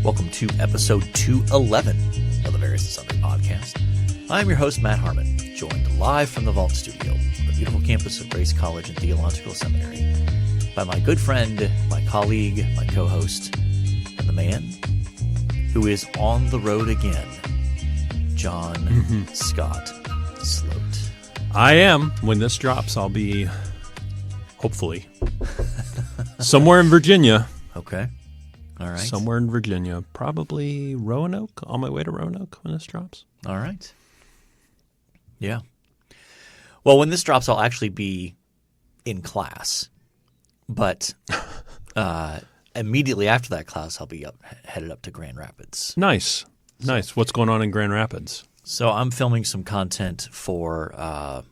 Welcome to episode 211 of the Various and Sundry podcast. I'm your host, Matt Harmon, joined live from the Vault Studio on the beautiful campus of Grace College and Theological Seminary by my good friend, my colleague, my co-host, and the man who is on the road again, John Scott Sloat. I am. When this drops, I'll be, hopefully, somewhere in Virginia. Okay. All right. Somewhere in Virginia. Probably Roanoke, on my way to Roanoke when this drops. All right. Yeah. Well, when this drops, I'll actually be in class. But immediately after that class, I'll be headed up to Grand Rapids. Nice. Nice. What's going on in Grand Rapids? So I'm filming some content for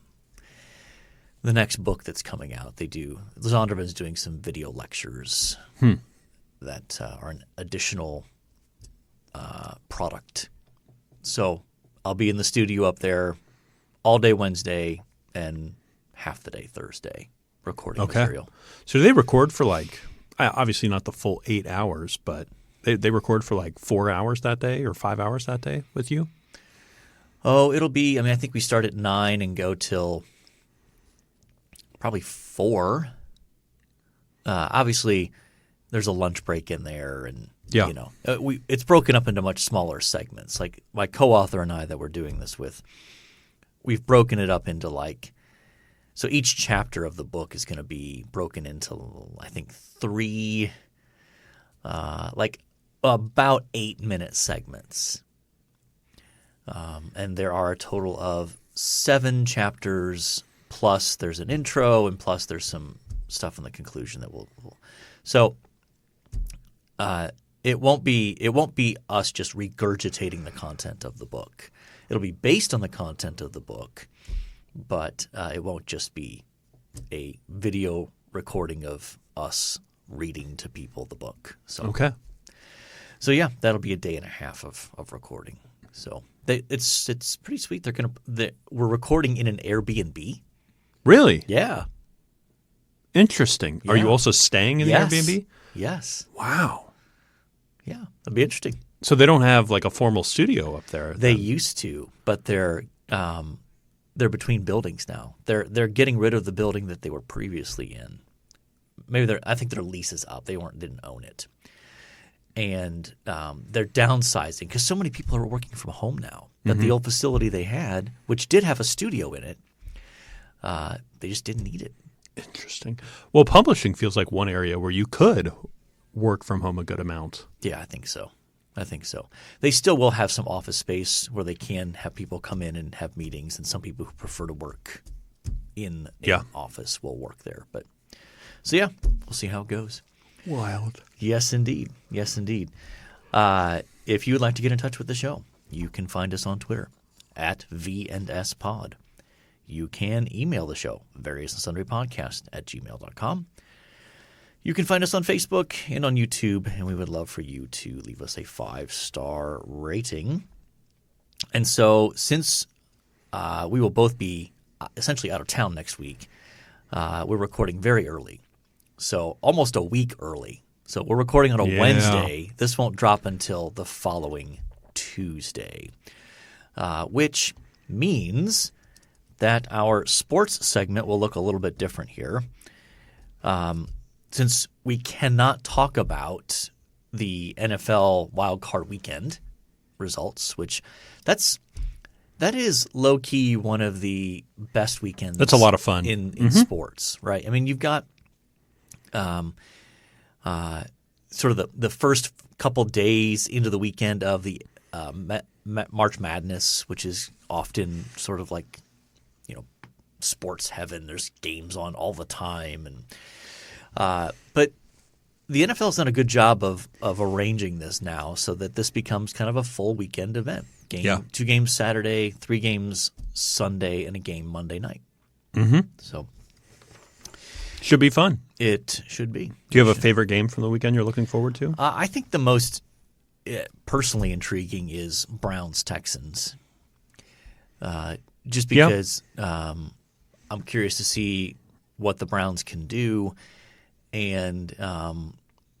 the next book that's coming out. Zondervan's doing some video lectures that are an additional product. So I'll be in the studio up there all day Wednesday and half the day Thursday recording material. So do they record for obviously not the full 8 hours, but they record for 4 hours that day or 5 hours that day with you? Oh, it'll be – I think we start at 9 and go till probably 4. Obviously – there's a lunch break in there, and it's broken up into much smaller segments. Like my co-author and I that we're doing this with, we've broken it up into so each chapter of the book is going to be broken into I think 3, about 8-minute segments, and there are a total of 7 chapters. Plus, there's an intro, and plus there's some stuff in the conclusion that so. It won't be us just regurgitating the content of the book. It'll be based on the content of the book, but it won't just be a video recording of us reading to people the book. So yeah, that'll be a day and a half of recording. So it's pretty sweet. We're recording in an Airbnb. Really? Yeah. Interesting. Yeah. Are you also staying in the Airbnb? Yes. Wow. Yeah, that'll be interesting. So they don't have a formal studio up there? They used to, but they're between buildings now. They're getting rid of the building that they were previously in. I think their lease is up. They didn't own it, and they're downsizing because so many people are working from home now that the old facility they had, which did have a studio in it, they just didn't need it. Interesting. Well, publishing feels like one area where you could work from home a good amount. Yeah, I think so. They still will have some office space where they can have people come in and have meetings, and some people who prefer to work in an office will work there. But so yeah, we'll see how it goes. Wild. Yes, indeed. Yes, indeed. If you would like to get in touch with the show, you can find us on Twitter at V&S Pod. You can email the show, variousandsundarypodcast@gmail.com. You can find us on Facebook and on YouTube, and we would love for you to leave us a 5-star rating. And so since we will both be essentially out of town next week, we're recording very early, so almost a week early. So we're recording on a Wednesday. This won't drop until the following Tuesday, which means that our sports segment will look a little bit different here. Since we cannot talk about the NFL wildcard weekend results, which that is low-key one of the best weekends. That's a lot of fun in sports, right? I mean, you've got sort of the first couple days into the weekend of the March Madness, which is often sort of sports heaven. There's games on all the time, and but the NFL has done a good job of arranging this now so that this becomes kind of a full weekend event. 2 games Saturday, 3 games Sunday, and a game Monday night. So should be fun. It should be. Do you have a favorite game from the weekend you're looking forward to? I think the most personally intriguing is Browns-Texans. Just because I'm curious to see what the Browns can do. And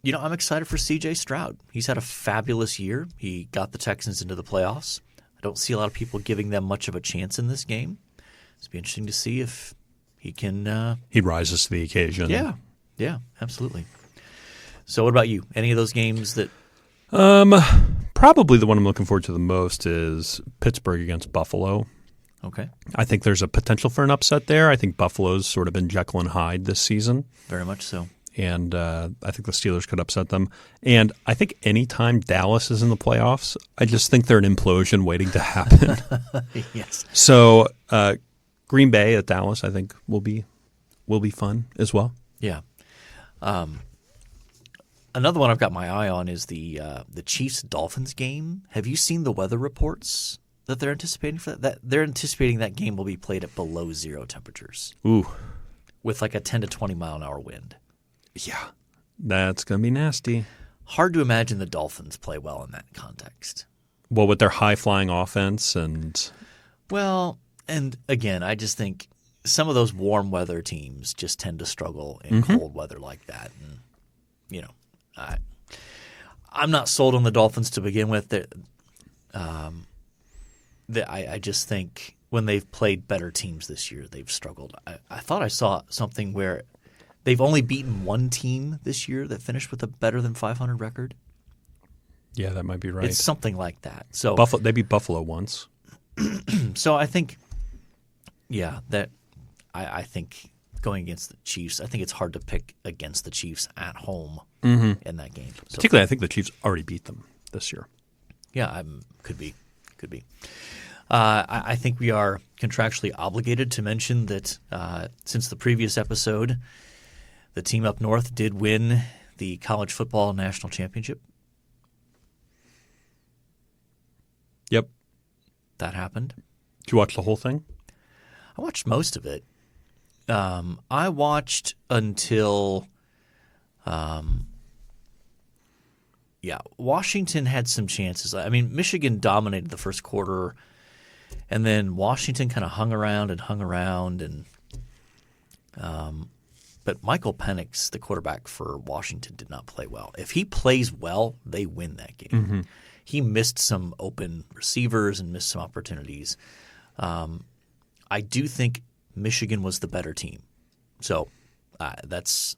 I'm excited for C.J. Stroud. He's had a fabulous year. He got the Texans into the playoffs. I don't see a lot of people giving them much of a chance in this game. It's be interesting to see if he can. He rises to the occasion. Yeah, absolutely. So, what about you? Any of those games that? Probably the one I'm looking forward to the most is Pittsburgh against Buffalo. Okay. I think there's a potential for an upset there. I think Buffalo's sort of been Jekyll and Hyde this season. Very much so. And I think the Steelers could upset them. And I think anytime Dallas is in the playoffs, I just think they're an implosion waiting to happen. Yes. So Green Bay at Dallas, I think, will be fun as well. Yeah. Another one I've got my eye on is the Chiefs-Dolphins game. Have you seen the weather reports that they're anticipating for that? They're anticipating that game will be played at below zero temperatures. Ooh. With like a 10 to 20 mile an hour wind. Yeah. That's going to be nasty. Hard to imagine the Dolphins play well in that context. Well, with their high-flying offense and... Well, and again, I just think some of those warm weather teams just tend to struggle in cold weather like that. And, I'm not sold on the Dolphins to begin with. I just think when they've played better teams this year, they've struggled. I thought I saw something where they've only beaten one team this year that finished with a better than 500 record. Yeah, that might be right. It's something like that. So they beat Buffalo once. So I think, I think going against the Chiefs, I think it's hard to pick against the Chiefs at home in that game. So, particularly, I think the Chiefs already beat them this year. Yeah, could be. I think we are contractually obligated to mention that since the previous episode, the team up north did win the college football national championship. Yep. That happened. Did you watch the whole thing? I watched most of it. I watched until Washington had some chances. I mean, Michigan dominated the first quarter, and then Washington kind of hung around, and but Michael Penix, the quarterback for Washington, did not play well. If he plays well, they win that game. Mm-hmm. He missed some open receivers and missed some opportunities. I do think Michigan was the better team. So that's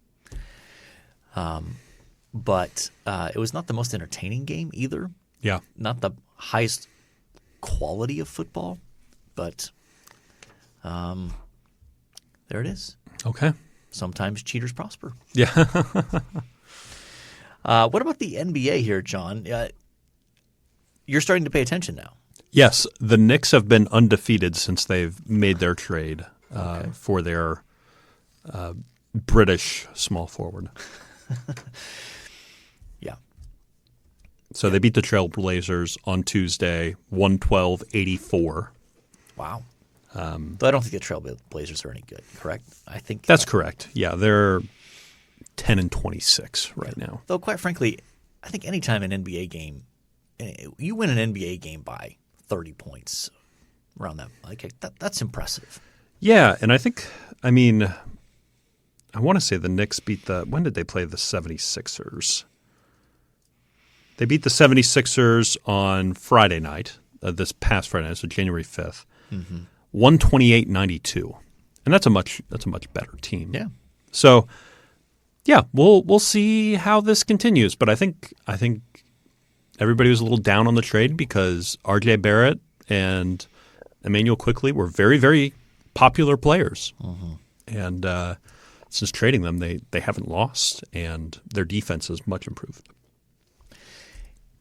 but it was not the most entertaining game either. Yeah. Not the highest quality of football, but there it is. Okay. Sometimes cheaters prosper. Yeah. What about the NBA here, John? You're starting to pay attention now. Yes. The Knicks have been undefeated since they've made their trade for their British small forward. Yeah. So they beat the Trailblazers on Tuesday, 112-84. Wow. Though I don't think the Trailblazers are any good, correct? I think that's correct. Yeah, they're 10-26 right now. Though, quite frankly, I think anytime an NBA game, you win an NBA game by 30 points around that, that's impressive. Yeah, and I want to say the Knicks beat when did they play the 76ers? They beat the 76ers on Friday night, this past Friday night, so January 5th, 128-92. And that's a much better team. Yeah. So, yeah, we'll see how this continues, but I think everybody was a little down on the trade because R.J. Barrett and Emmanuel Quickley were very, very popular players. And since trading them, they haven't lost, and their defense is much improved.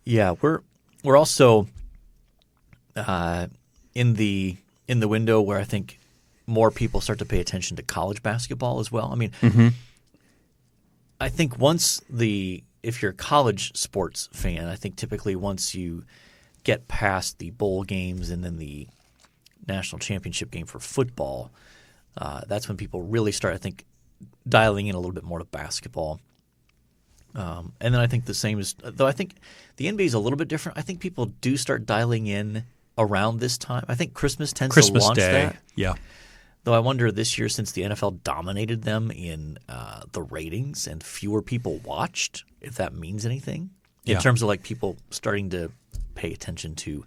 Yeah, we're also in the window where I think more people start to pay attention to college basketball as well. I mean, I think if you're a college sports fan, I think typically once you get past the bowl games and then the national championship game for football, that's when people really start, I think, dialing in a little bit more to basketball. And then I think the same is – though I think the NBA is a little bit different. I think people do start dialing in around this time. I think Christmas tends to launch Day, that. yeah. Though I wonder this year, since the NFL dominated them in the ratings and fewer people watched, if that means anything in terms of like people starting to pay attention to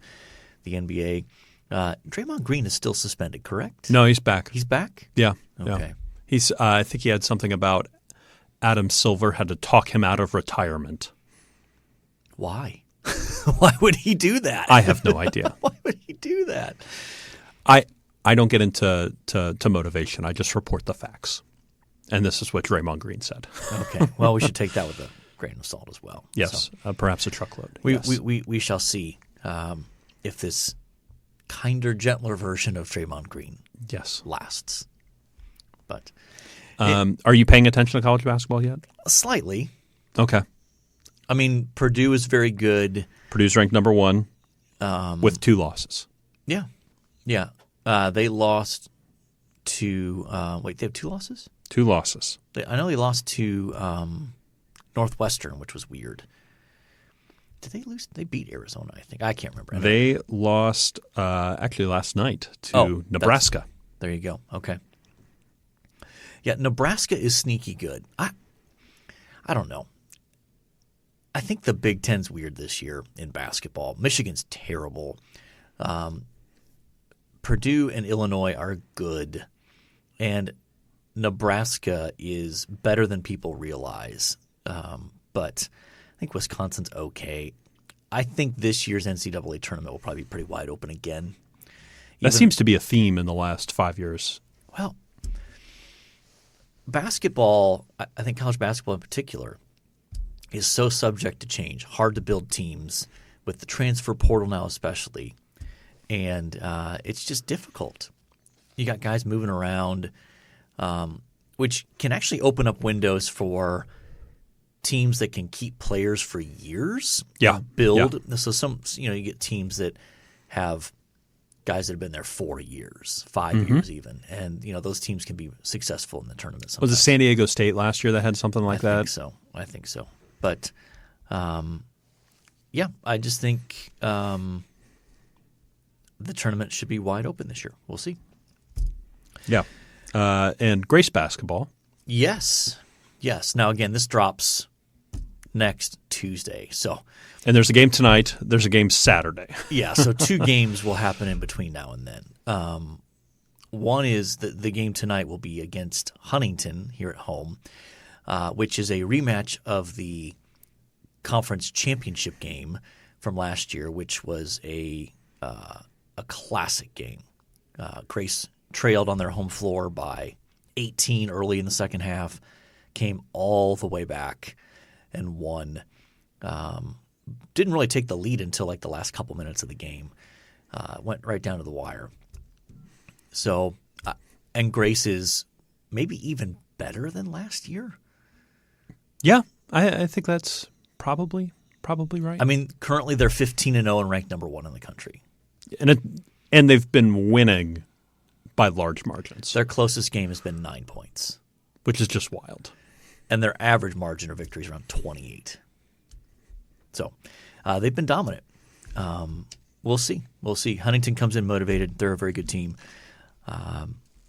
the NBA. Draymond Green is still suspended, correct? No, he's back. He's back? Yeah. Okay. Yeah. I think he had something about Adam Silver had to talk him out of retirement. Why? Why would he do that? I have no idea. Why would he do that? I don't get into motivation. I just report the facts. And this is what Draymond Green said. Okay. Well, we should take that with a grain of salt as well. Yes. So, Perhaps a truckload. we shall see if this kinder, gentler version of Draymond Green lasts. But are you paying attention to college basketball yet? Slightly. Okay. I mean, Purdue is very good. Purdue's ranked number 1 with 2 losses. Yeah. Yeah. They lost to they have 2 losses? 2 losses. I know they lost to Northwestern, which was weird. Did they lose? They beat Arizona, I think. I can't remember. They lost actually last night to Nebraska. There you go. Okay. Yeah, Nebraska is sneaky good. I don't know. I think the Big Ten's weird this year in basketball. Michigan's terrible. Purdue and Illinois are good. And Nebraska is better than people realize. But I think Wisconsin's okay. I think this year's NCAA tournament will probably be pretty wide open again. That seems to be a theme in the last 5 years. Well, basketball, I think college basketball in particular, is so subject to change, hard to build teams with the transfer portal now especially, and it's just difficult. You got guys moving around, which can actually open up windows for teams that can keep players for years. Yeah, build. Yeah. So you get teams that have guys that have been there 4 years, 5 years even, and those teams can be successful in the tournament sometimes. Was it San Diego State last year that had something like that? I think so. But, I just think the tournament should be wide open this year. We'll see. Yeah. And Grace basketball. Yes. Now, again, this drops next Tuesday. And there's a game tonight. There's a game Saturday. Yeah, so 2 games will happen in between now and then. One is the game tonight will be against Huntington here at home, which is a rematch of the conference championship game from last year, which was a classic game. Grace trailed on their home floor by 18 early in the second half, came all the way back and won. Didn't really take the lead until like the last couple minutes of the game. Went right down to the wire. So, and Grace is maybe even better than last year. Yeah, I think that's probably right. I mean, currently they're 15-0 and ranked number 1 in the country. And they've been winning by large margins. Their closest game has been 9 points, which is just wild. And their average margin of victory is around 28. So they've been dominant. We'll see. Huntington comes in motivated. They're a very good team.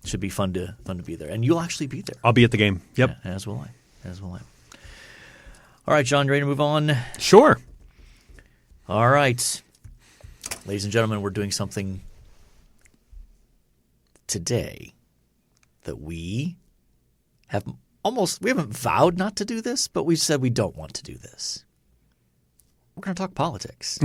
Should be fun to be there. And you'll actually be there. I'll be at the game. Yep. Yeah, as will I. All right, John, ready to move on? Sure. All right. Ladies and gentlemen, we're doing something today that we haven't vowed not to do this, but we've said we don't want to do this. We're going to talk politics.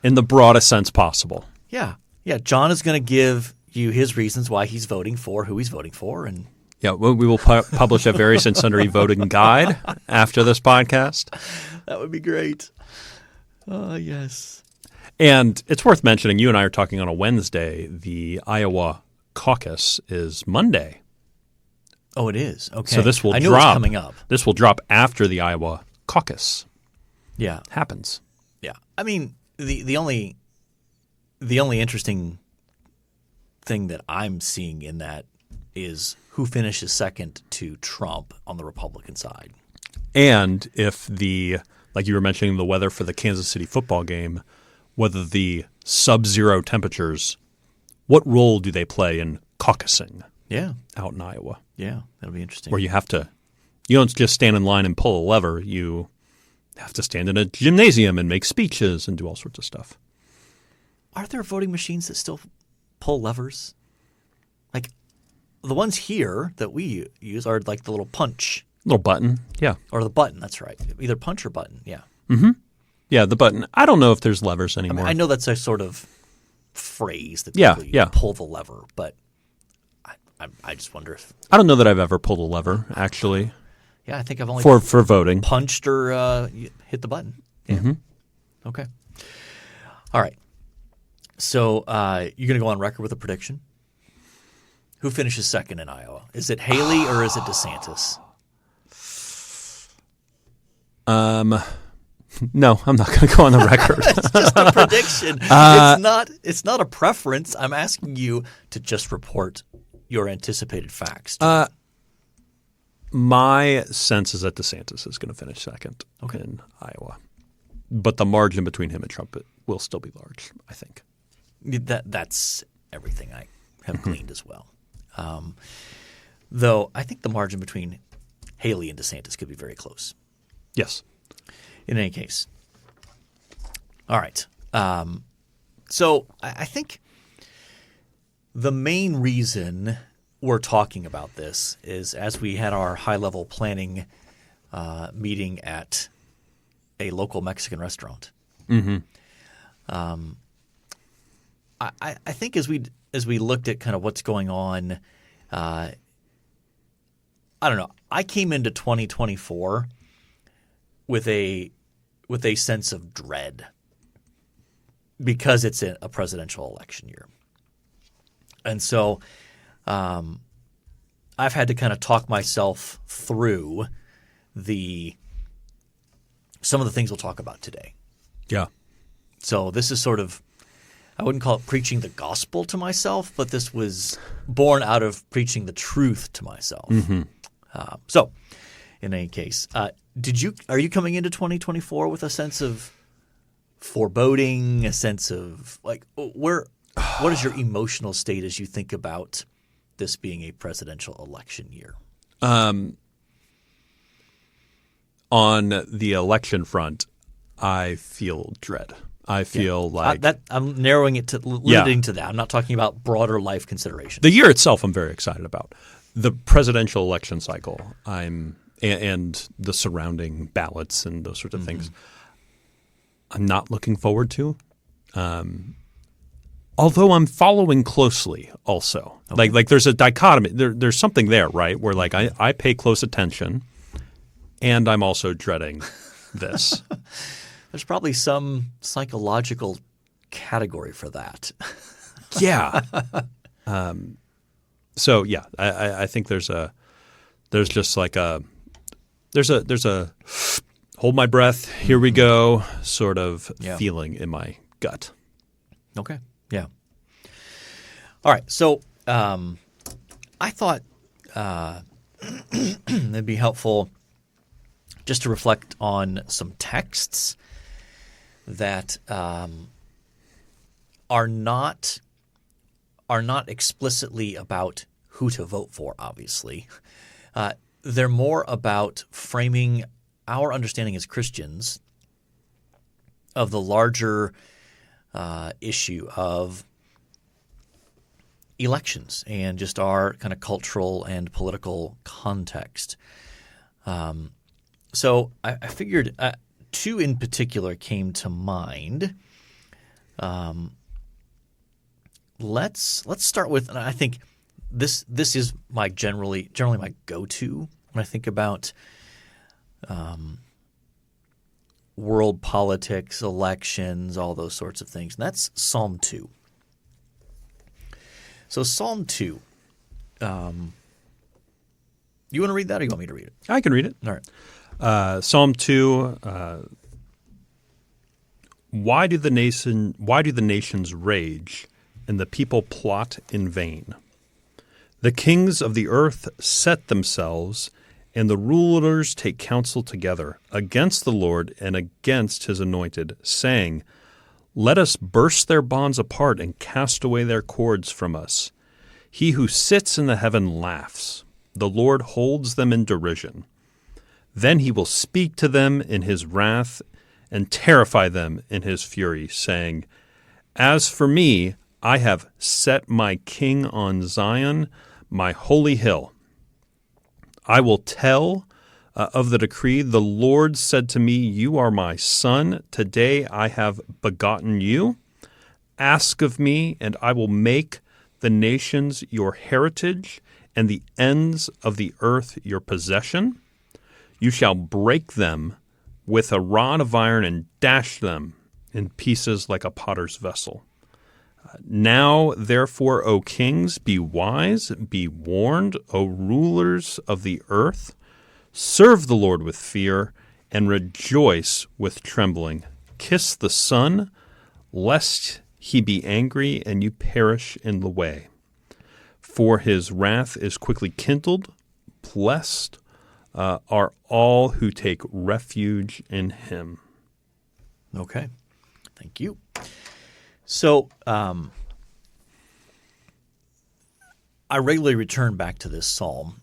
In the broadest sense possible. Yeah. John is going to give you his reasons why he's voting for who he's voting for. And yeah, we will publish a various and sundry voting guide after this podcast. That would be great. Yes. And it's worth mentioning, you and I are talking on a Wednesday. The Iowa caucus is Monday. Oh, it is? Okay. So this will I knew drop. It was coming up. This will drop after the Iowa caucus. Yeah. Happens. Yeah. I mean, the only interesting thing that I'm seeing in that is who finishes second to Trump on the Republican side. And if like you were mentioning, the weather for the Kansas City football game, whether the sub-zero temperatures what role do they play in caucusing Yeah. out in Iowa? Yeah. That'll be interesting. Where you don't just stand in line and pull a lever. You have to stand in a gymnasium and make speeches and do all sorts of stuff. Are there voting machines that still pull levers? Like the ones here that we use are like the little punch. Little button, yeah. Or the button, that's right. Either punch or button, yeah. Yeah, the button. I don't know if there's levers anymore. I know that's a sort of phrase that Yeah, people yeah. pull the lever, but I just wonder if I don't know that I've ever pulled a lever, actually, I think I've only for voting. punched or hit the button. Yeah. Okay. All right. So you're going to go on record with a prediction? Who finishes second in Iowa? Is it Haley or is it DeSantis? No, I'm not going to go on the record. It's just a prediction. It's not a preference. I'm asking you to just report your anticipated facts. My sense is that DeSantis is going to finish second in Iowa. But the margin between him and Trump will still be large, I think. That's everything I have gleaned as well. Though I think the margin between Haley and DeSantis could be very close. Yes. In any case. All right. So I think the main reason we're talking about this is as we had our high-level planning meeting at a local Mexican restaurant. I think as we looked at kind of what's going on, I don't know. I came into 2024 with a sense of dread because it's a presidential election year, and so I've had to kind of talk myself through some of the things we'll talk about today. Yeah. So this is sort of, I wouldn't call it preaching the gospel to myself, but this was born out of preaching the truth to myself. So in any case, are you coming into 2024 with a sense of foreboding, a sense of like what is your emotional state as you think about this being a presidential election year? On the election front, I feel dread. I feel like I'm narrowing it to limiting to that. I'm not talking about broader life considerations. The year itself, I'm very excited about. The presidential election cycle, and the surrounding ballots and those sorts of things, I'm not looking forward to. Although I'm following closely, also. Like there's a dichotomy. There's something there, right? Where like I pay close attention, and I'm also dreading this. There's probably some psychological category for that. Yeah. So yeah, I think there's a hold my breath, here we go sort of feeling in my gut. Okay. Yeah. All right. So I thought it'd be helpful just to reflect on some texts that are not explicitly about who to vote for, obviously. They're more about framing our understanding as Christians of the larger issue of elections and just our kind of cultural and political context. So I figured two in particular came to mind. Let's start with, and I think this is my generally my go-to when I think about world politics, elections, all those sorts of things. And that's Psalm 2. So Psalm 2, you want to read that or you want me to read it? I can read it. All right. Psalm 2, why do the nations rage and the people plot in vain? The kings of the earth set themselves, and the rulers take counsel together against the Lord and against his anointed, saying, Let us burst their bonds apart and cast away their cords from us. He who sits in the heaven laughs. The Lord holds them in derision. Then he will speak to them in his wrath and terrify them in his fury, saying, As for me, I have set my king on Zion, my holy hill. I will tell of the decree. The Lord said to me, You are my son. Today I have begotten you. Ask of me, and I will make the nations your heritage, and the ends of the earth your possession. You shall break them with a rod of iron and dash them in pieces like a potter's vessel. Now, therefore, O kings, be wise, be warned, O rulers of the earth. Serve the Lord with fear and rejoice with trembling. Kiss the Son, lest he be angry and you perish in the way. For his wrath is quickly kindled. Blessed are all who take refuge in him. Okay. Thank you. So I regularly return back to this psalm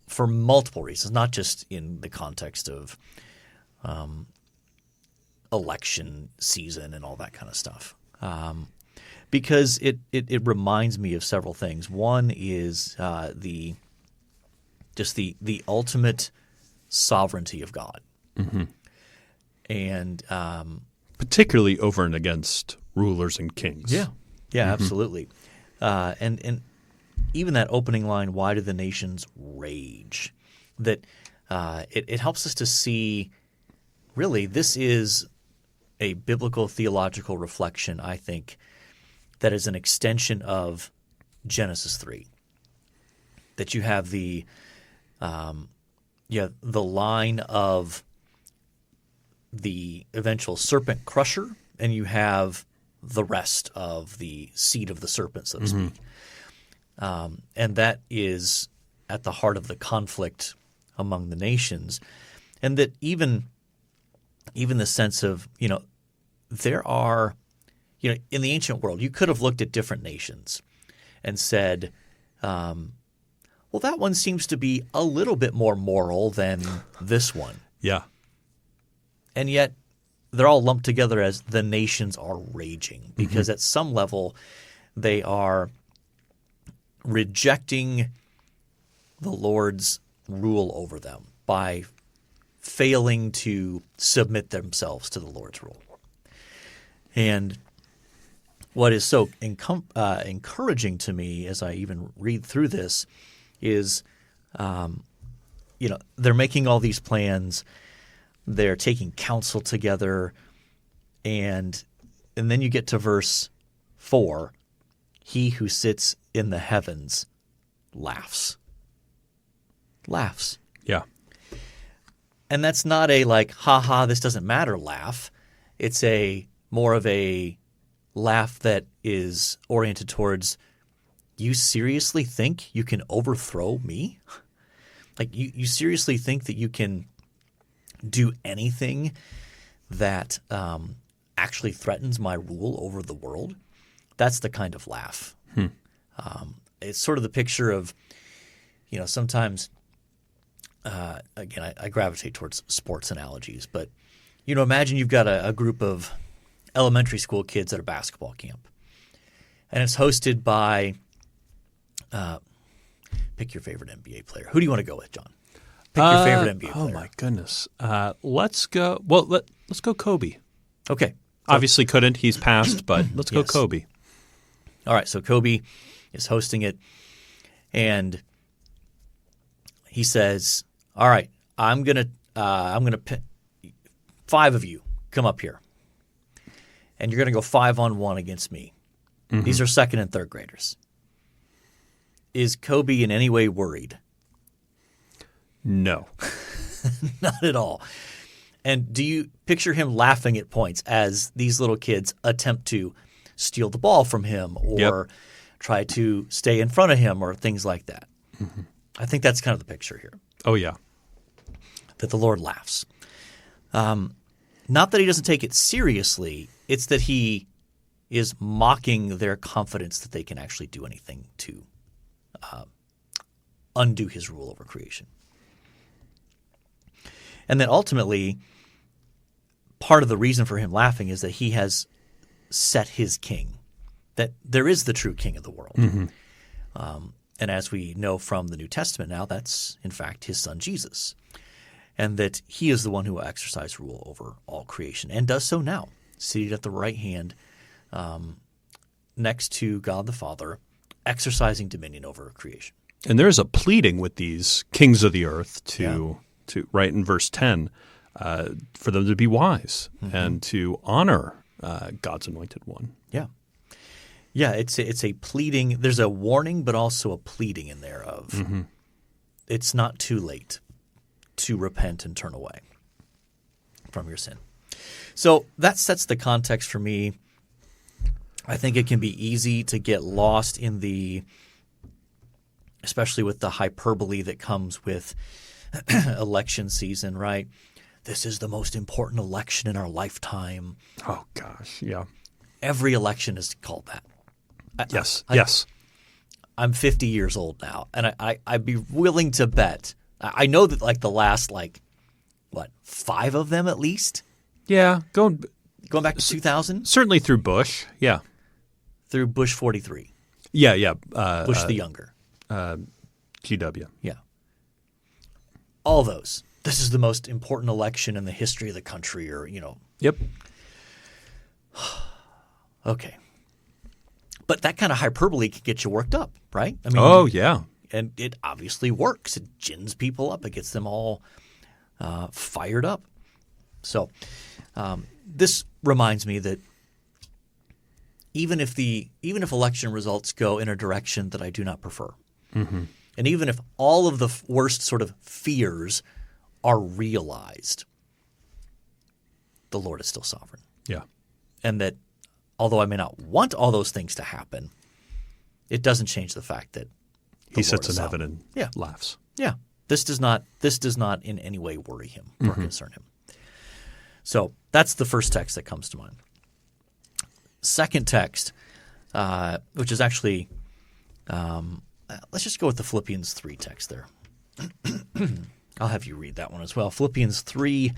for multiple reasons, not just in the context of election season and all that kind of stuff. Because it reminds me of several things. One is the ultimate sovereignty of God. Mm-hmm. And particularly over and against rulers and kings. Yeah, Mm-hmm. absolutely. And even that opening line, why do the nations rage? That it helps us to see, really, this is a biblical theological reflection, I think, that is an extension of Genesis 3. That you have the line of the eventual serpent crusher, and you have the rest of the seed of the serpent, so to speak. And that is at the heart of the conflict among the nations. And that even the sense of, there are, in the ancient world, you could have looked at different nations and said, well, that one seems to be a little bit more moral than this one. Yeah. And yet they're all lumped together as the nations are raging because at some level they are rejecting the Lord's rule over them by failing to submit themselves to the Lord's rule. And what is so encouraging to me as I even read through this is, they're making all these plans. They're taking counsel together, and then you get to verse 4. He who sits in the heavens laughs. Laughs. Yeah. And that's not a ha, this doesn't matter laugh. It's a more of a laugh that is oriented towards, you seriously think you can overthrow me? You seriously think that you can do anything that actually threatens my rule over the world? That's the kind of laugh. It's sort of the picture of, sometimes, again, I gravitate towards sports analogies, but, imagine you've got a group of elementary school kids at a basketball camp, and it's hosted by pick your favorite NBA player. Who do you want to go with, John? Pick your favorite NBA player. Oh my goodness. Let's go. Well, let's go Kobe. Okay. Obviously couldn't. He's passed, but let's go Kobe. All right. So Kobe is hosting it, and he says, "All right, I'm gonna pick 5 of you come up here, and you're gonna go 5-on-1 against me. These are second and third graders." Is Kobe in any way worried? No. Not at all. And do you picture him laughing at points as these little kids attempt to steal the ball from him or try to stay in front of him or things like that? I think that's kind of the picture here. Oh, yeah. That the Lord laughs. And not that he doesn't take it seriously, it's that he is mocking their confidence that they can actually do anything to undo his rule over creation. And then ultimately, part of the reason for him laughing is that he has set his king, that there is the true king of the world. And as we know from the New Testament now, that's in fact his son Jesus. And that he is the one who will exercise rule over all creation and does so now, seated at the right hand next to God the Father, exercising dominion over creation. And there's a pleading with these kings of the earth to right in verse 10, for them to be wise and to honor God's anointed one. Yeah. Yeah, it's a pleading. There's a warning, but also a pleading in there of it's not too late to repent and turn away from your sin. So that sets the context for me. I think it can be easy to get lost in especially with the hyperbole that comes with election season, right? This is the most important election in our lifetime. Oh, gosh, yeah. Every election is called that. Yes. I'm 50 years old now, and I'd be willing to bet. I know that like the last 5 of them at least. Yeah, going back to 2000, certainly through Bush. Yeah, through Bush 43. Yeah. Bush the younger. GW. Yeah. All those. This is the most important election in the history of the country, or Yep. Okay. But that kind of hyperbole can get you worked up, right? I mean, oh, yeah. And it obviously works. It gins people up. It gets them all fired up. So this reminds me that even if election results go in a direction that I do not prefer, and even if all of the worst sort of fears are realized, the Lord is still sovereign. Yeah. And that although I may not want all those things to happen, it doesn't change the fact that He sits in heaven and laughs. Yeah. This does not in any way worry him or concern him. So that's the first text that comes to mind. Second text, which is actually let's just go with the Philippians 3 text there. I'll have you read that one as well. Philippians 3,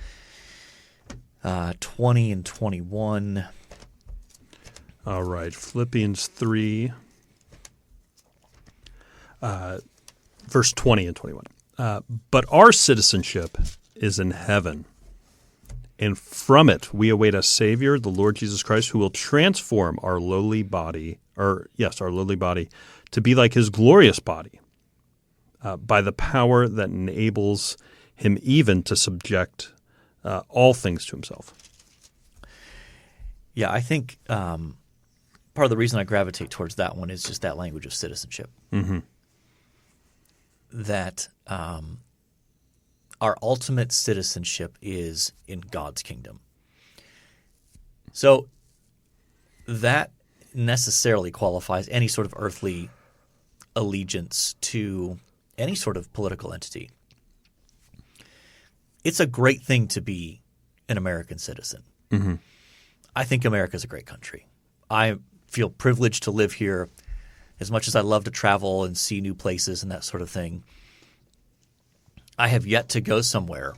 20 and 21. All right, Philippians 3, verse 20 and 21. But our citizenship is in heaven, and from it we await a Savior, the Lord Jesus Christ, who will transform our lowly body, to be like his glorious body, by the power that enables him even to subject all things to himself. Yeah, I think part of the reason I gravitate towards that one is just that language of citizenship. That our ultimate citizenship is in God's kingdom. So that necessarily qualifies any sort of earthly allegiance to any sort of political entity. It's a great thing to be an American citizen. I think America is a great country. I feel privileged to live here. As much as I love to travel and see new places and that sort of thing, I have yet to go somewhere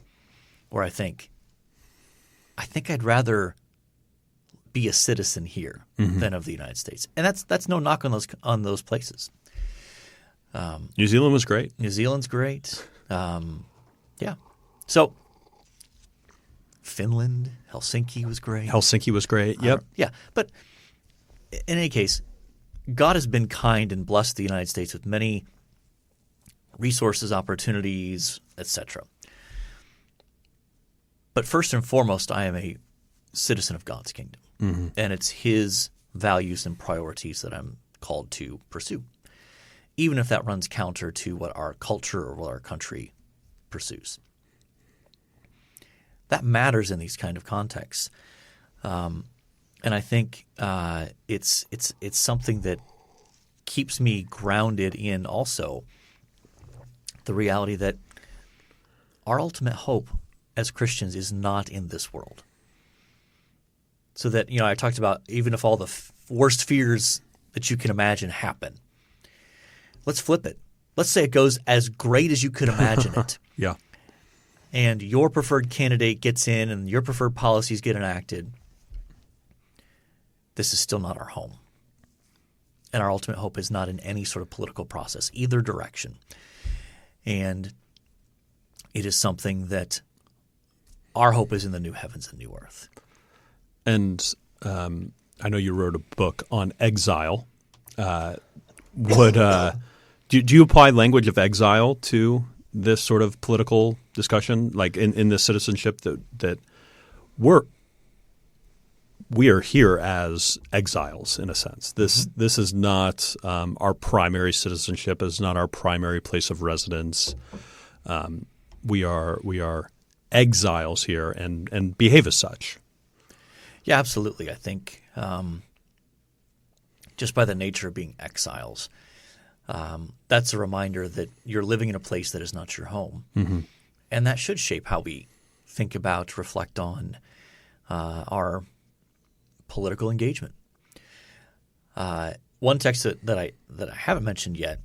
where I think I'd rather be a citizen here than of the United States. And that's no knock on those places. New Zealand was great. New Zealand's great. Yeah. So Finland, Helsinki was great. Helsinki was great. Yep. Yeah. But in any case, God has been kind and blessed the United States with many resources, opportunities, etc. But first and foremost, I am a citizen of God's kingdom. And it's his values and priorities that I'm called to pursue, even if that runs counter to what our culture or what our country pursues. That matters in these kind of contexts. And I think it's something that keeps me grounded in also the reality that our ultimate hope as Christians is not in this world. So that, I talked about even if all the worst fears that you can imagine happen, let's flip it. Let's say it goes as great as you could imagine it. Yeah. And your preferred candidate gets in and your preferred policies get enacted. This is still not our home. And our ultimate hope is not in any sort of political process, either direction. And it is something that our hope is in the new heavens and new earth. And I know you wrote a book on exile. Do you apply language of exile to this sort of political discussion, like in this citizenship that we are here as exiles in a sense? This is not our primary citizenship. It's not our primary place of residence. We are exiles here and behave as such. Yeah, absolutely. I think just by the nature of being exiles, that's a reminder that you're living in a place that is not your home. Mm-hmm. And that should shape how we think about, reflect on our political engagement. One text that I haven't mentioned yet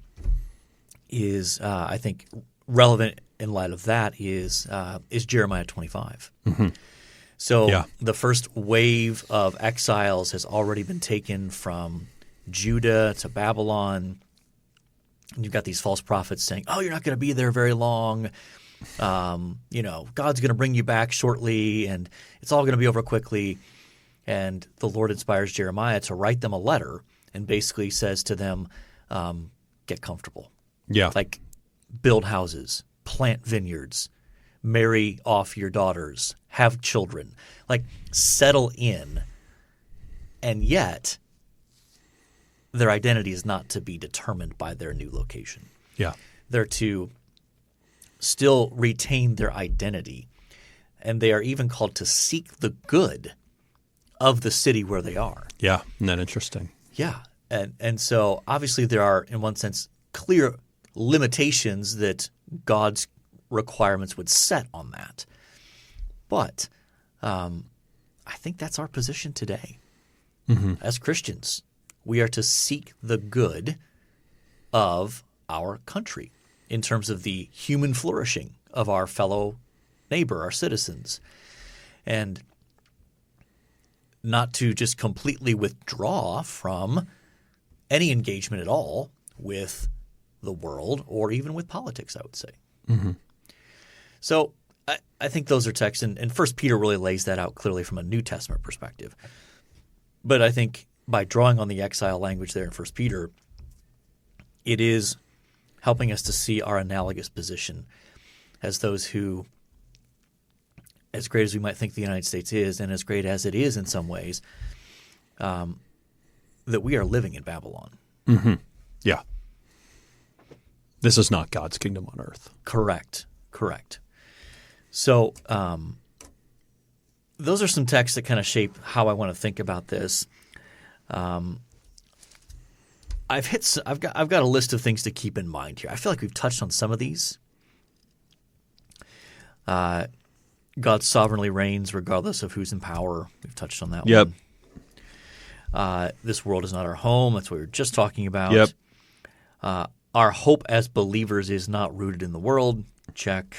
is I think relevant in light of that is Jeremiah 25. Mm-hmm. So the first wave of exiles has already been taken from Judah to Babylon. And you've got these false prophets saying, "Oh, you're not going to be there very long. God's going to bring you back shortly, and it's all going to be over quickly." And the Lord inspires Jeremiah to write them a letter and basically says to them, "Get comfortable. Yeah, like build houses, plant vineyards, marry off your daughters, have children, like settle in." And yet, their identity is not to be determined by their new location. Yeah. They're to still retain their identity, and they are even called to seek the good of the city where they are. Yeah. Isn't that interesting? Yeah. And so obviously there are, in one sense, clear limitations that God's requirements would set on that. But I think that's our position today. Mm-hmm. As Christians, we are to seek the good of our country in terms of the human flourishing of our fellow neighbor, our citizens, and not to just completely withdraw from any engagement at all with the world or even with politics, I would say. Mm-hmm. So I think those are texts, and 1 Peter really lays that out clearly from a New Testament perspective. But I think by drawing on the exile language there in 1 Peter, it is helping us to see our analogous position as those who, as great as we might think the United States is, and as great as it is in some ways, that we are living in Babylon. Mm-hmm. Yeah. This is not God's kingdom on earth. Correct. So those are some texts that kind of shape how I want to think about this. I've got a list of things to keep in mind here. I feel like we've touched on some of these. God sovereignly reigns regardless of who's in power. We've touched on that one. This world is not our home. That's what we were just talking about. Yep. Our hope as believers is not rooted in the world. Check.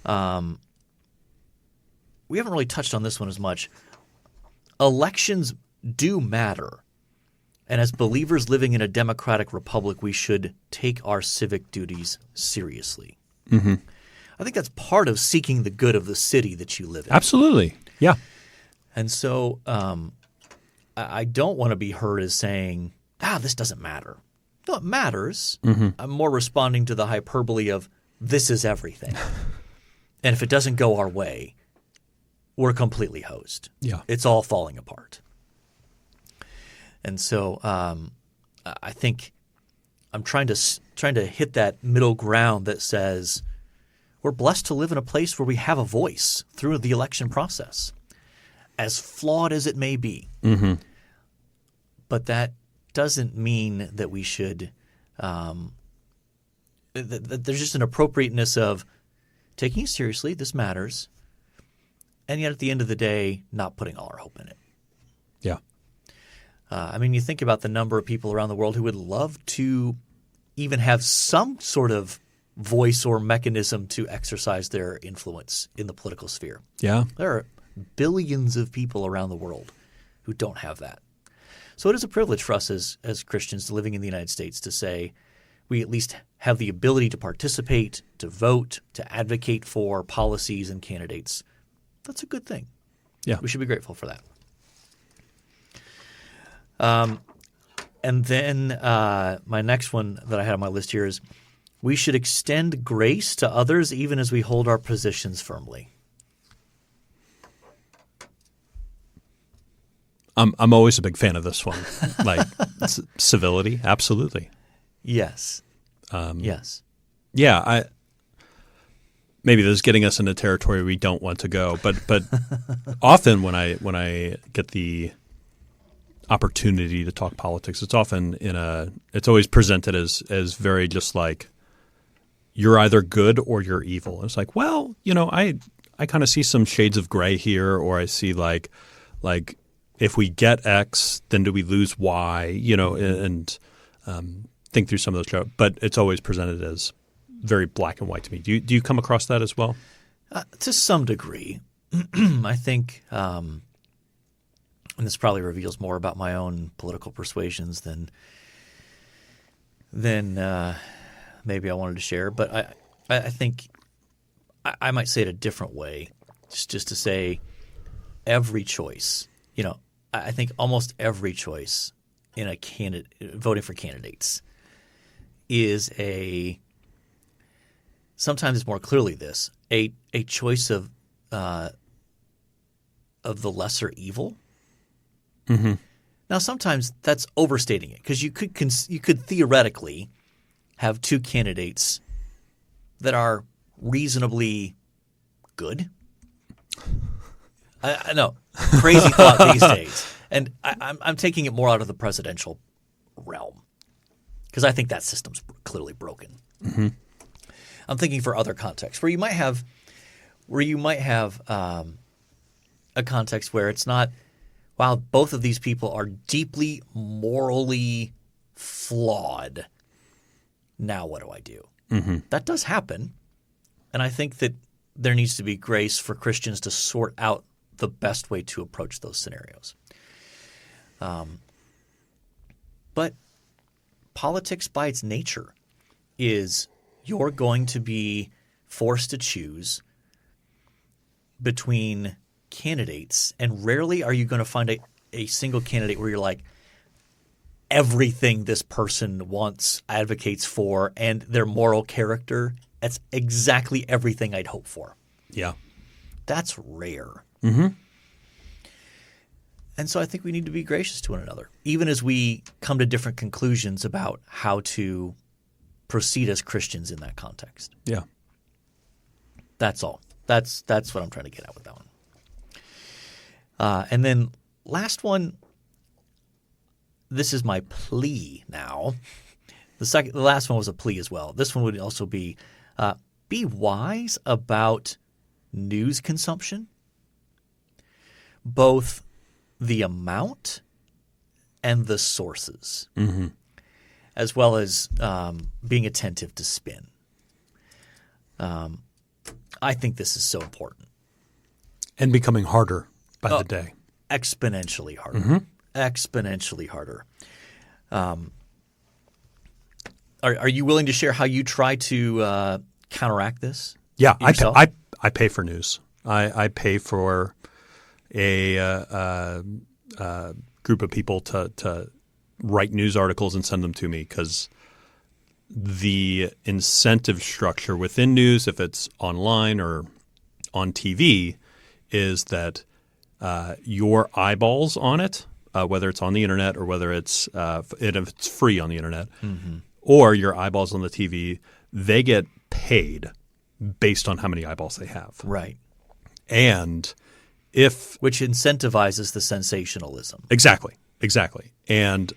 We haven't really touched on this one as much. Elections do matter. And as believers living in a democratic republic, we should take our civic duties seriously. Mm-hmm. I think that's part of seeking the good of the city that you live in. Absolutely. Yeah. And so I don't want to be heard as saying, this doesn't matter. No, it matters. Mm-hmm. I'm more responding to the hyperbole of this is everything. And if it doesn't go our way, we're completely hosed. Yeah. It's all falling apart. And so I think I'm trying to hit that middle ground that says we're blessed to live in a place where we have a voice through the election process, as flawed as it may be. Mm-hmm. But that doesn't mean that we should that there's just an appropriateness of taking it seriously, this matters, and yet at the end of the day, not putting all our hope in it. Yeah. I mean, you think about the number of people around the world who would love to even have some sort of voice or mechanism to exercise their influence in the political sphere. Yeah. There are billions of people around the world who don't have that. So it is a privilege for us as Christians living in the United States to say we at least have the ability to participate, to vote, to advocate for policies and candidates. That's a good thing. Yeah. We should be grateful for that. And then my next one that I had on my list here is we should extend grace to others even as we hold our positions firmly. I'm always a big fan of this one. Like civility, absolutely. Yes. Yes. Yeah, maybe this is getting us into territory we don't want to go, but often when I get the opportunity to talk politics, it's often it's always presented as very just like you're either good or you're evil. It's like, well, I kind of see some shades of gray here, or I see like if we get X, then do we lose Y? And think through some of those. But it's always presented as very black and white to me. Do you come across that as well? To some degree, I think, and this probably reveals more about my own political persuasions than maybe I wanted to share. But I think I might say it a different way, just to say every choice. I think almost every choice in a candidate voting for candidates is sometimes it's more clearly this a choice of the lesser evil. Mm-hmm. Now, sometimes that's overstating it because you could theoretically have two candidates that are reasonably good. I know, crazy thought these days, and I'm taking it more out of the presidential realm because I think that system's clearly broken. Mm-hmm. I'm thinking for other contexts where you might have a context where it's not, wow, both of these people are deeply morally flawed. Now what do I do? Mm-hmm. That does happen, and I think that there needs to be grace for Christians to sort out the best way to approach those scenarios. But politics by its nature is you're going to be forced to choose between candidates, and rarely are you going to find a single candidate where you're like, everything this person wants, advocates for, and their moral character, that's exactly everything I'd hope for. Yeah. That's rare. Mm-hmm. And so I think we need to be gracious to one another, even as we come to different conclusions about how to proceed as Christians in that context. Yeah. That's all. That's what I'm trying to get at with that one. And then last one, this is my plea now. The last one was a plea as well. This one would also be wise about news consumption, both the amount and the sources, Mm-hmm. as well as being attentive to spin. I think this is so important. And becoming harder by the day. Exponentially harder. Mm-hmm. Exponentially harder. Are you willing to share how you try to counteract this? Yeah, yourself? I pay for news. I pay for a group of people to write news articles and send them to me because the incentive structure within news, if it's online or on TV, is that your eyeballs on it, whether it's on the internet or whether it's if it's free on the internet, mm-hmm. or your eyeballs on the TV, they get paid based on how many eyeballs they have. Right. And which incentivizes the sensationalism. Exactly. And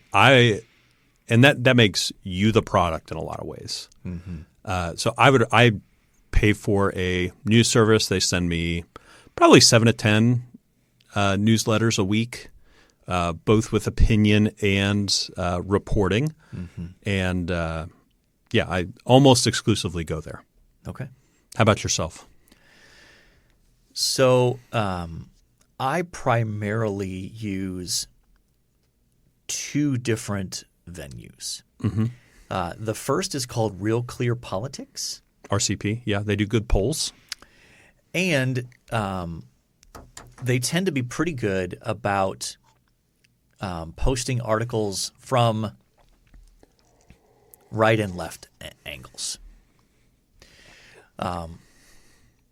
that makes you the product in a lot of ways. Mm-hmm. So I pay for a news service. They send me probably 7 to 10 newsletters a week both with opinion and reporting. And I almost exclusively go there. Okay. How about yourself? So I primarily use two different venues. The first is called Real Clear Politics. RCP, yeah, they do good polls. And they tend to be pretty good about posting articles from right and left angles. Now,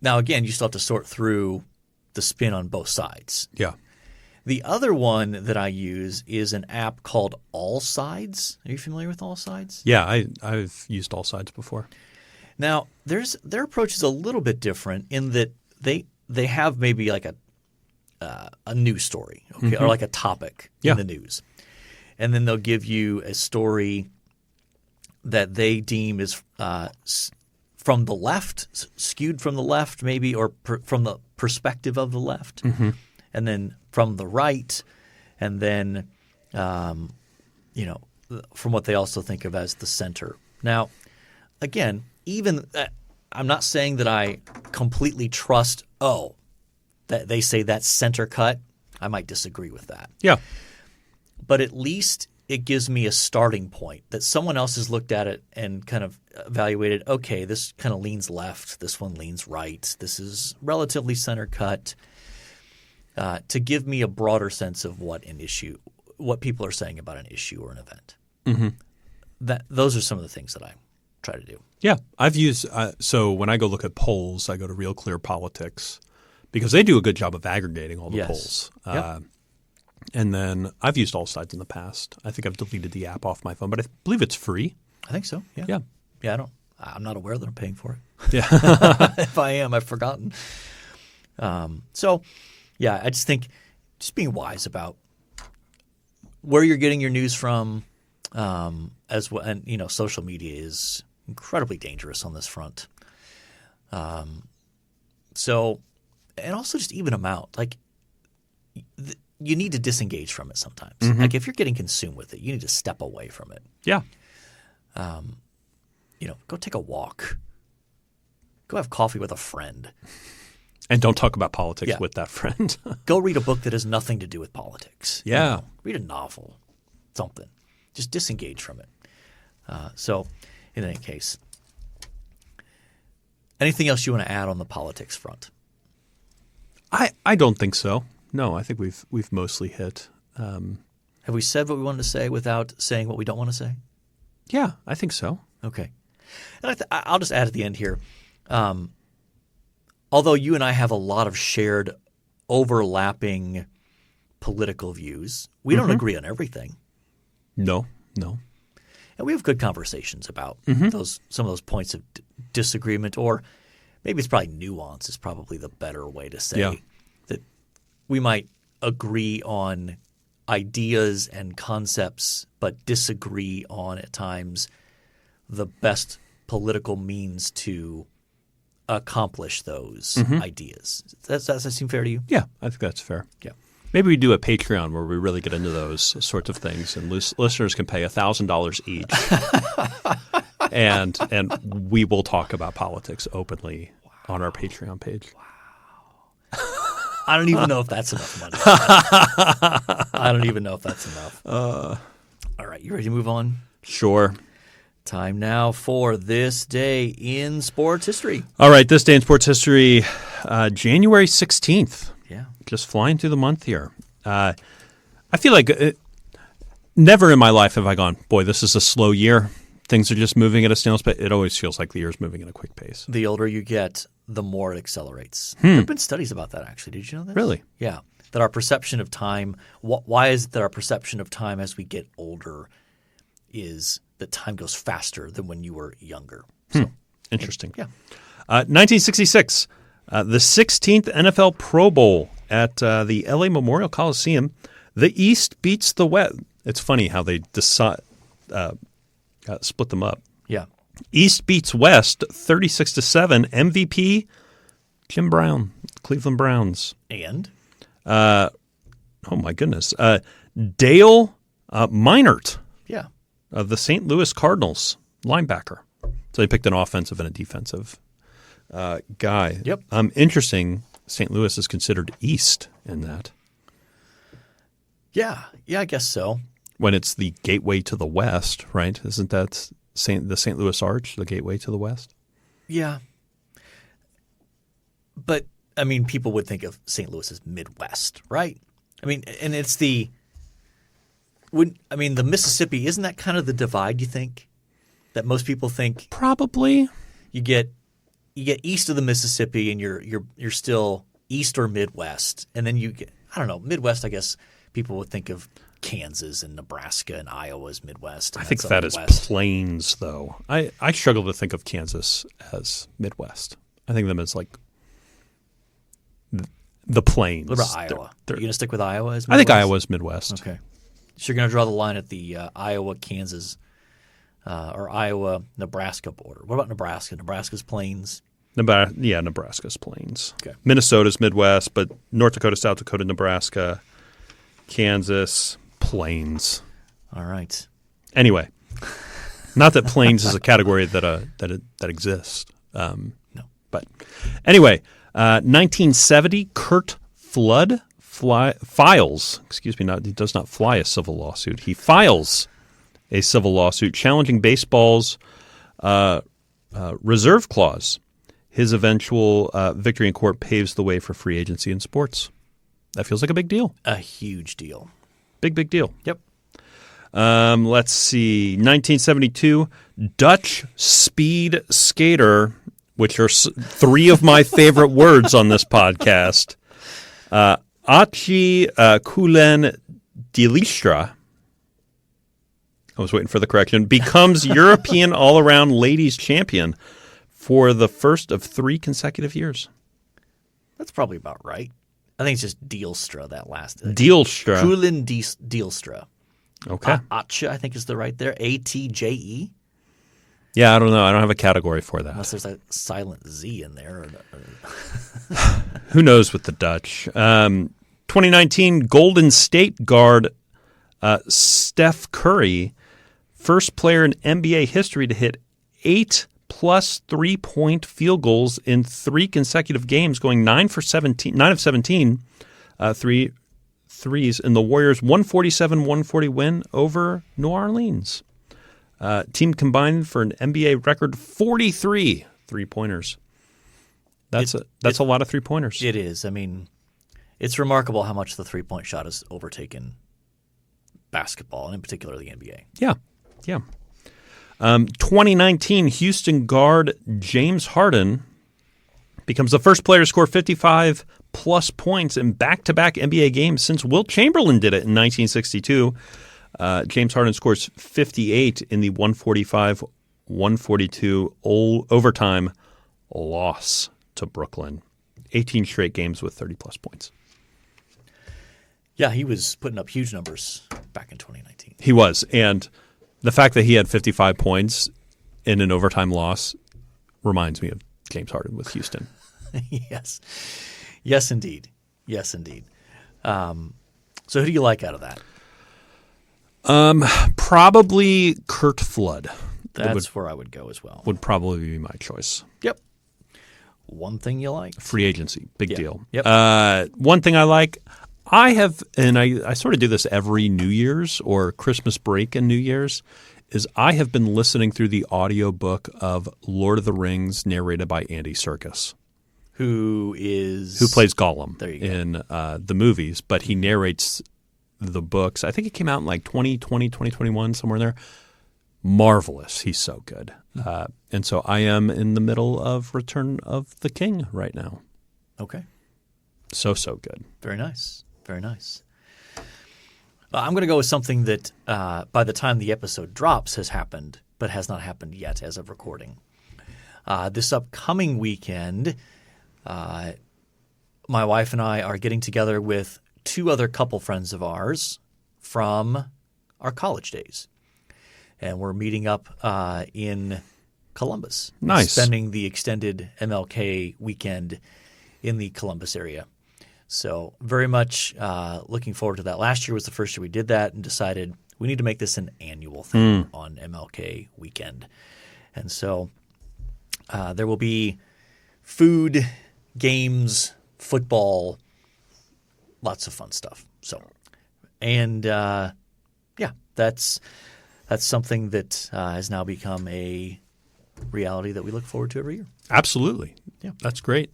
again, you still have to sort through the spin on both sides. Yeah. The other one that I use is an app called All Sides. Are you familiar with All Sides? Yeah, I've used All Sides before. Now, their approach is a little bit different in that they have maybe like a news story, okay, or like a topic in the news, and then they'll give you a story that they deem is from the left, skewed from the left, maybe, or from the perspective of the left, and then from the right, and then from what they also think of as the center. Now, again, even I'm not saying that I completely trust. That they say that's center cut. I might disagree with that. Yeah. But at least it gives me a starting point that someone else has looked at it and kind of evaluated, okay, this kind of leans left, this one leans right, this is relatively center cut, to give me a broader sense of what people are saying about an issue or an event. Those are some of the things that I try to do. Yeah. I've used so when I go look at polls, I go to Real Clear Politics because they do a good job of aggregating all the polls. And then I've used All Sides in the past. I think I've deleted the app off my phone, but I believe it's free. I think so. Yeah. Yeah. Yeah. I'm not aware that I'm paying for it. Yeah. If I am, I've forgotten. So, yeah, I just think just being wise about where you're getting your news from, as well, and social media is incredibly dangerous on this front. So, and also just even them out. Like, you need to disengage from it sometimes. Like, if you're getting consumed with it, you need to step away from it. Yeah. Go take a walk. Go have coffee with a friend. And don't talk about politics with that friend. Go read a book that has nothing to do with politics. Yeah. Read a novel, something. Just disengage from it. So, in any case, anything else you want to add on the politics front? I don't think so. No, I think we've mostly hit. Have we said what we wanted to say without saying what we don't want to say? Yeah, I think so. Okay. And I'll just add at the end here, although you and I have a lot of shared overlapping political views, we don't agree on everything. No. And we have good conversations about some of those points of disagreement, or maybe it's probably nuance is probably the better way to say that we might agree on ideas and concepts but disagree on at times the best political means to accomplish those ideas. Does that seem fair to you? Yeah, I think that's fair. Yeah. Maybe we do a Patreon where we really get into those sorts of things, and listeners can pay $1,000 each, and we will talk about politics openly on our Patreon page. Wow. I don't even know if that's enough money. I don't even know if that's enough. All right, you ready to move on? Sure. Time now for This Day in Sports History. All right, This Day in Sports History, January 16th. Yeah. Just flying through the month here. I feel like never in my life have I gone, boy, this is a slow year. Things are just moving at a snail's pace. It always feels like the year's moving at a quick pace. The older you get, the more it accelerates. There have been studies about that, actually. Did you know this? Really? Yeah. That our perception of time – why is it that our perception of time as we get older is that time goes faster than when you were younger? So, Interesting. Yeah. 1966, the 16th NFL Pro Bowl at the LA Memorial Coliseum. The East beats the West. It's funny how they split them up. Yeah. East beats West 36-7. MVP, Jim Brown, Cleveland Browns. And? Oh, my goodness. Dale Meinert Yeah. of the St. Louis Cardinals, linebacker. So they picked an offensive and a defensive guy. Yep. Interesting. St. Louis is considered east in that. Yeah. Yeah, I guess so. When it's the gateway to the west, right? Isn't that the St. Louis Arch, the gateway to the west? Yeah. But, I mean, people would think of St. Louis as Midwest, right? I mean, and it's the Mississippi, isn't that kind of the divide, you think? That most people think Probably. you get east of the Mississippi and you're still east or Midwest. And then you get, I don't know, Midwest, I guess people would think of Kansas and Nebraska and Iowa as Midwest. I think that is West. plains, though. I struggle to think of Kansas as Midwest. I think of them as like the plains. What about Iowa? Are you going to stick with Iowa as Midwest? I think Iowa's Midwest. Okay. So you're going to draw the line at the Iowa-Kansas or Iowa-Nebraska border. What about Nebraska? Nebraska's plains. Nebraska's plains. Okay. Minnesota's Midwest, but North Dakota, South Dakota, Nebraska, Kansas, plains. All right. Anyway, not that plains is a category that exists. No. But anyway, 1970, Curt Flood files. Excuse me, he does not fly a civil lawsuit. He files a civil lawsuit challenging baseball's reserve clause. His eventual victory in court paves the way for free agency in sports. That feels like a big deal. A huge deal. Big deal. Yep. Let's see. 1972, Dutch speed skater, which are three of my favorite words on this podcast. Achi Kulen Delistra, I was waiting for the correction, becomes European all-around ladies champion for the first of 3 consecutive years. That's probably about right. I think it's just Deelstra that last. Deelstra. Kulen Deelstra. Okay. Atje, I think is the right there. ATJE. Yeah, I don't know. I don't have a category for that. Unless there's a silent Z in there. Who knows with the Dutch? 2019 Golden State guard Steph Curry, first player in NBA history to hit 8+ 3-point field goals in 3 consecutive games, going 9 of 17 threes in the Warriors' 147-140 win over New Orleans. Team combined for an NBA record 43 3-pointers. That's a lot of 3-pointers. It is. I mean, it's remarkable how much the 3-point shot has overtaken basketball, and in particular the NBA. Yeah. 2019 Houston guard James Harden becomes the first player to score 55-plus points in back-to-back NBA games since Wilt Chamberlain did it in 1962. James Harden scores 58 in the 145-142 overtime loss to Brooklyn. 18 straight games with 30-plus points. Yeah, he was putting up huge numbers back in 2019. He was, and the fact that he had 55 points in an overtime loss reminds me of James Harden with Houston. Yes. Yes, indeed. Yes, indeed. So who do you like out of that? Probably Curt Flood. That's where I would go as well. Would probably be my choice. Yep. One thing you like? Free agency. Big deal. Yep. One thing I like, I sort of do this every New Year's or Christmas break and New Year's, is I have been listening through the audiobook of Lord of the Rings narrated by Andy Serkis. Who plays Gollum There you go. in the movies, but he narrates the books. I think it came out in like 2020, 2021, somewhere in there. Marvelous. He's so good. And so I am in the middle of Return of the King right now. Okay. So good. Very nice. Very nice. I'm going to go with something that by the time the episode drops has happened, but has not happened yet as of recording. This upcoming weekend, my wife and I are getting together with 2 other couple friends of ours from our college days. And we're meeting up in Columbus. Nice. Spending the extended MLK weekend in the Columbus area. So very much looking forward to that. Last year was the first year we did that and decided we need to make this an annual thing on MLK weekend. And so there will be food, games, football, lots of fun stuff. So, and that's something that has now become a reality that we look forward to every year. Absolutely. Yeah. That's great.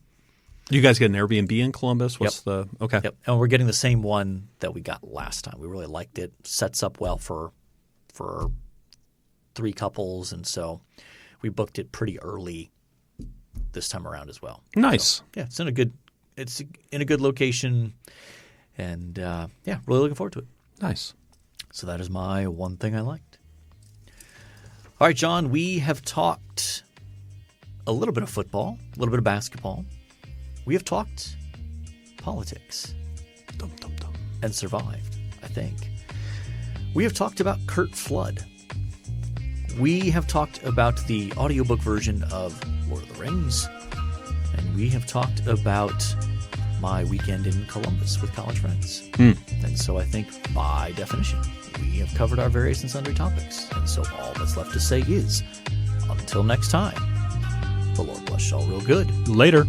You guys get an Airbnb in Columbus? Okay. Yep. And we're getting the same one that we got last time. We really liked it. Sets up well for 3 couples, and so we booked it pretty early this time around as well. Nice. So, yeah, it's in a good location, and really looking forward to it. Nice. So that is my one thing I liked. All right, John, we have talked a little bit of football, a little bit of basketball. We have talked politics and survived, I think. We have talked about Curt Flood. We have talked about the audiobook version of Lord of the Rings. And we have talked about my weekend in Columbus with college friends. And so I think, by definition, we have covered our various and sundry topics. And so all that's left to say is, until next time, the Lord bless y'all real good. Later.